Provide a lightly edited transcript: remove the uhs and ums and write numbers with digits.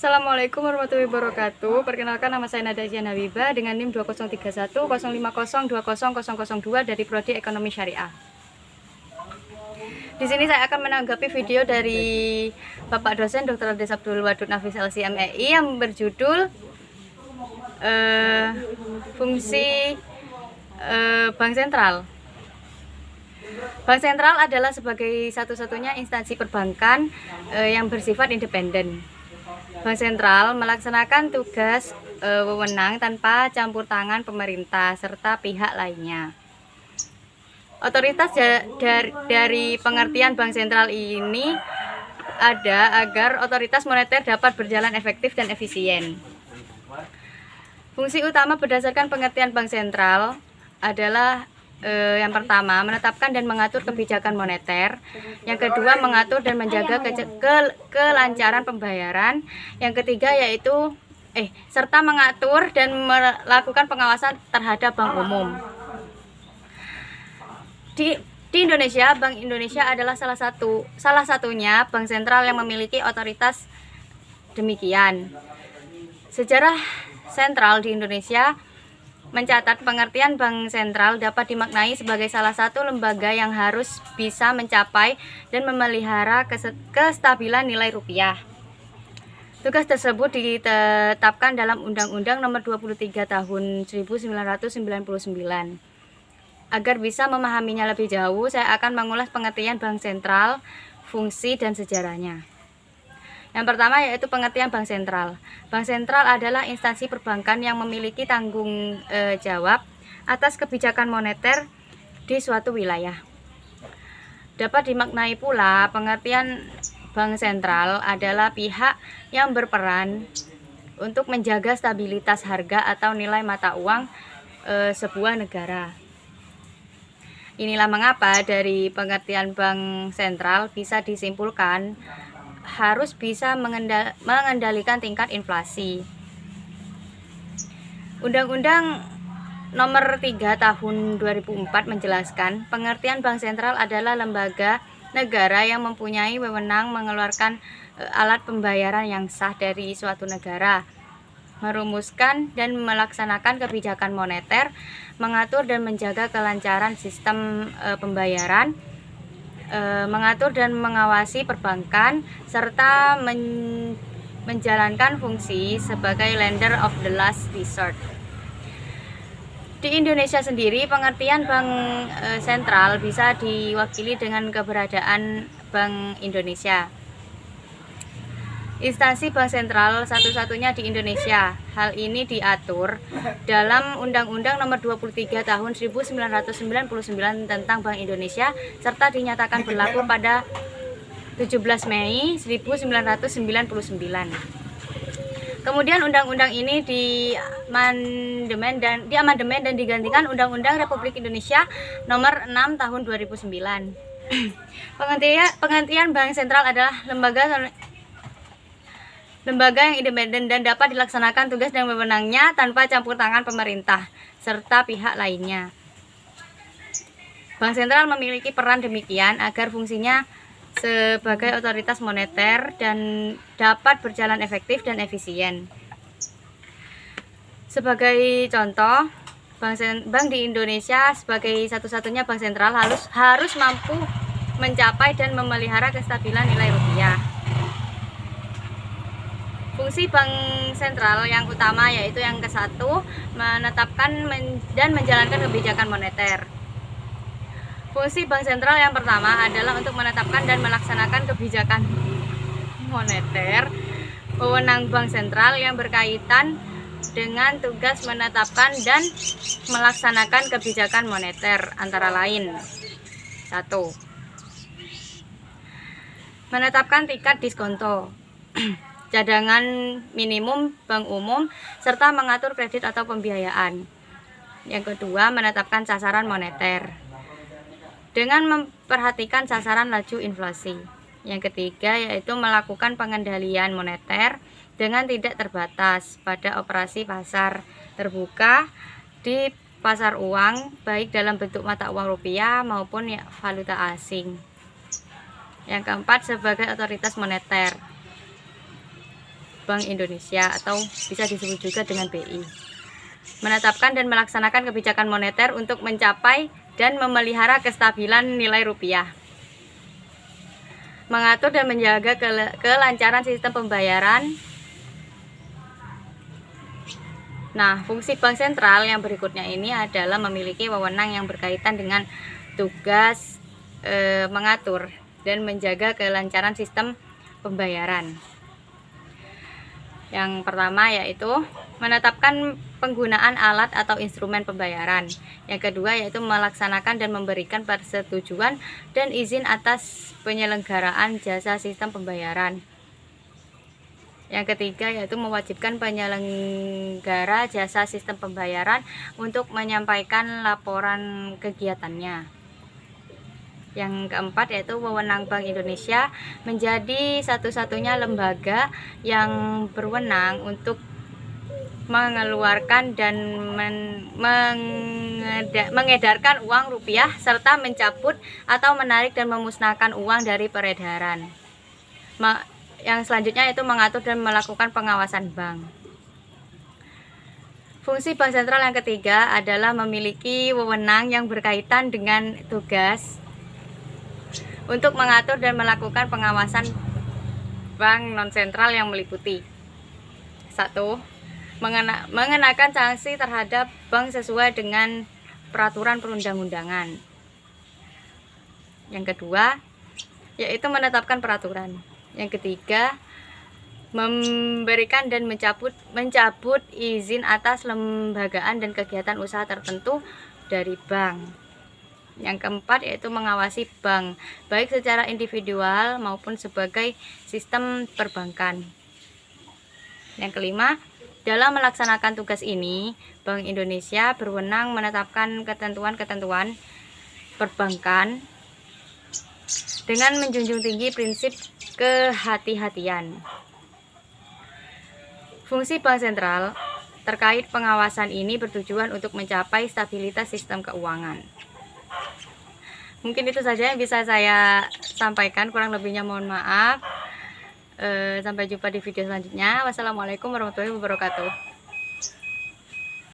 Assalamualaikum warahmatullahi wabarakatuh. Perkenalkan, nama saya Nadazia Nawiba dengan NIM 2031050200002 dari Prodi Ekonomi Syariah. Di sini saya akan menanggapi video dari Bapak dosen Dr. Ades Abdul Wadud Nafis LCMEI yang berjudul fungsi Bank Sentral. Bank Sentral adalah sebagai satu-satunya instansi perbankan yang bersifat independen. Bank Sentral melaksanakan tugas wewenang tanpa campur tangan pemerintah serta pihak lainnya. Otoritas dari pengertian Bank Sentral ini ada agar otoritas moneter dapat berjalan efektif dan efisien. Fungsi utama berdasarkan pengertian Bank Sentral adalah yang pertama, menetapkan dan mengatur kebijakan moneter. Yang kedua, mengatur dan menjaga kelancaran pembayaran. Yang ketiga yaitu serta mengatur dan melakukan pengawasan terhadap bank umum. Di Indonesia, Bank Indonesia adalah salah satunya bank sentral yang memiliki otoritas demikian. Sejarah sentral di Indonesia mencatat pengertian bank sentral dapat dimaknai sebagai salah satu lembaga yang harus bisa mencapai dan memelihara kestabilan nilai rupiah. Tugas tersebut ditetapkan dalam Undang-Undang Nomor 23 Tahun 1999. Agar bisa memahaminya lebih jauh, saya akan mengulas pengertian bank sentral, fungsi dan sejarahnya. Yang pertama yaitu pengertian bank sentral. Bank sentral adalah instansi perbankan yang memiliki tanggung jawab atas kebijakan moneter di suatu wilayah. Dapat dimaknai pula pengertian bank sentral adalah pihak yang berperan untuk menjaga stabilitas harga atau nilai mata uang sebuah negara. Inilah mengapa dari pengertian bank sentral bisa disimpulkan harus bisa mengendalikan tingkat inflasi. Undang-Undang Nomor 3 Tahun 2004 menjelaskan pengertian bank sentral adalah lembaga negara yang mempunyai wewenang mengeluarkan alat pembayaran yang sah dari suatu negara, merumuskan dan melaksanakan kebijakan moneter, mengatur dan menjaga kelancaran sistem pembayaran, mengatur dan mengawasi perbankan, serta menjalankan fungsi sebagai lender of the last resort. Di Indonesia sendiri, pengertian bank sentral bisa diwakili dengan keberadaan Bank Indonesia. Instansi bank sentral satu-satunya di Indonesia. Hal ini diatur dalam Undang-Undang Nomor 23 Tahun 1999 tentang Bank Indonesia serta dinyatakan berlaku pada 17 Mei 1999. Kemudian undang-undang ini diamandemen dan digantikan Undang-Undang Republik Indonesia Nomor 6 Tahun 2009. Pengertian bank sentral adalah lembaga yang independen dan dapat dilaksanakan tugas dan wewenangnya tanpa campur tangan pemerintah serta pihak lainnya. Bank sentral memiliki peran demikian agar fungsinya sebagai otoritas moneter dan dapat berjalan efektif dan efisien. Sebagai contoh, bank di Indonesia sebagai satu-satunya bank sentral harus mampu mencapai dan memelihara kestabilan nilai rupiah. Fungsi bank sentral yang utama yaitu yang ke-1, menetapkan dan menjalankan kebijakan moneter. Fungsi bank sentral yang pertama adalah untuk menetapkan dan melaksanakan kebijakan moneter. Wewenang bank sentral yang berkaitan dengan tugas menetapkan dan melaksanakan kebijakan moneter antara lain: 1. Menetapkan tingkat diskonto, cadangan minimum bank umum, serta mengatur kredit atau pembiayaan. Yang kedua, menetapkan sasaran moneter dengan memperhatikan sasaran laju inflasi. Yang ketiga yaitu melakukan pengendalian moneter dengan tidak terbatas pada operasi pasar terbuka di pasar uang, baik dalam bentuk mata uang rupiah maupun valuta asing. Yang keempat, sebagai otoritas moneter. Bank Indonesia atau bisa disebut juga dengan BI. Menetapkan dan melaksanakan kebijakan moneter untuk mencapai dan memelihara kestabilan nilai rupiah. Mengatur dan menjaga kelancaran sistem pembayaran. Nah, fungsi bank sentral yang berikutnya ini adalah memiliki wewenang yang berkaitan dengan tugas mengatur dan menjaga kelancaran sistem pembayaran. Yang pertama yaitu menetapkan penggunaan alat atau instrumen pembayaran. Yang kedua yaitu melaksanakan dan memberikan persetujuan dan izin atas penyelenggaraan jasa sistem pembayaran. Yang ketiga yaitu mewajibkan penyelenggara jasa sistem pembayaran untuk menyampaikan laporan kegiatannya. Yang keempat yaitu wewenang Bank Indonesia menjadi satu-satunya lembaga yang berwenang untuk mengeluarkan dan mengedarkan uang rupiah serta mencabut atau menarik dan memusnahkan uang dari peredaran. Yang selanjutnya yaitu mengatur dan melakukan pengawasan bank. Fungsi bank sentral yang ketiga adalah memiliki wewenang yang berkaitan dengan tugas untuk mengatur dan melakukan pengawasan bank non sentral yang meliputi 1. Mengenakan sanksi terhadap bank sesuai dengan peraturan perundang-undangan. Yang kedua yaitu menetapkan peraturan. Yang ketiga, memberikan dan mencabut izin atas lembagaan dan kegiatan usaha tertentu dari bank. Yang keempat yaitu mengawasi bank, baik secara individual maupun sebagai sistem perbankan. Yang kelima, dalam melaksanakan tugas ini, Bank Indonesia berwenang menetapkan ketentuan-ketentuan perbankan dengan menjunjung tinggi prinsip kehati-hatian. Fungsi bank sentral terkait pengawasan ini bertujuan untuk mencapai stabilitas sistem keuangan. Mungkin itu saja yang bisa saya sampaikan, kurang lebihnya mohon maaf. Sampai jumpa di video selanjutnya. Wassalamualaikum warahmatullahi wabarakatuh.